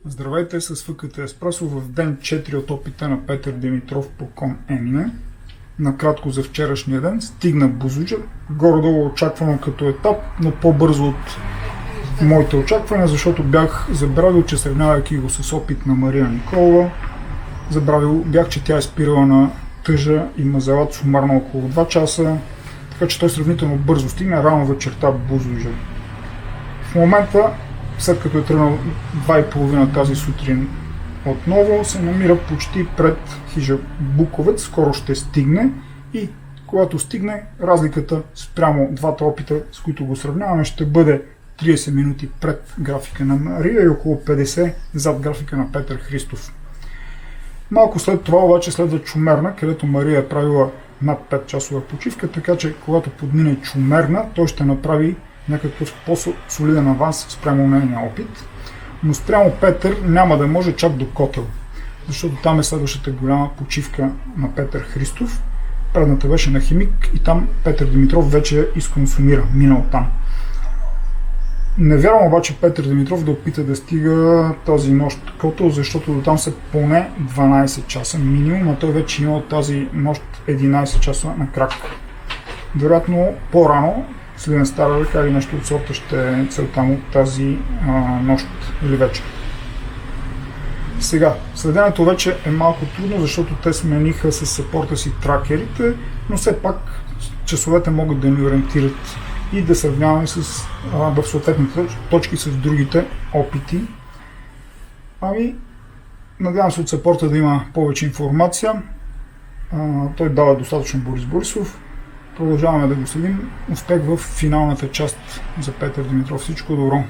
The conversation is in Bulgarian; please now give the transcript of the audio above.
Здравейте с ФКТ Еспресо в ден 4 от опита на Петър Димитров по Кон Емине. Накратко за вчерашния ден стигна Бузлуджа, горе-долу очаквано като етап, но по-бързо от моите очаквания, защото бях забравил, че сравнявайки го с опит на Мария Николова, бях, че тя е спирала на тъжа и мазалат сумарно около 2 часа, така че той сравнително бързо стигна рано вечерта Бузлуджа. В момента, след като е тръгнал 2:30 тази сутрин отново, се намира почти пред хижа Буковец, скоро ще стигне и когато стигне, разликата спрямо двата опита, с които го сравняваме, ще бъде 30 минути пред графика на Мария и около 50 зад графика на Петър Христов. Малко след това обаче следва Чумерна, където Мария е правила над 5 часова почивка, така че когато подмине Чумерна, той ще направи някакъв по-солиден аванс спрямо нейния опит. Но спрямо Петър няма да може чак до Котел, защото там е следващата голяма почивка на Петър Христов. Предната беше на Химик и там Петър Димитров вече изконсумира, минал там. Не вярвам обаче Петър Димитров да опита да стига тази нощ Котел, защото до там са поне 12 часа минимум, а той вече имал тази нощ 11 часа на крак. Вероятно по-рано Сливен Стара река или нещо от сорта ще е целта му тази нощ или вечер. Сега, следенето вече е малко трудно, защото те смениха с сапорта си тракерите, но все пак часовете могат да ни ориентират и да сравняваме в съответните точки с другите опити. Надявам се от сапорта да има повече информация. Той дава достатъчно Борис Борисов. Продължаваме да го следим. Успех в финалната част за Петър Димитров. Всичко добро!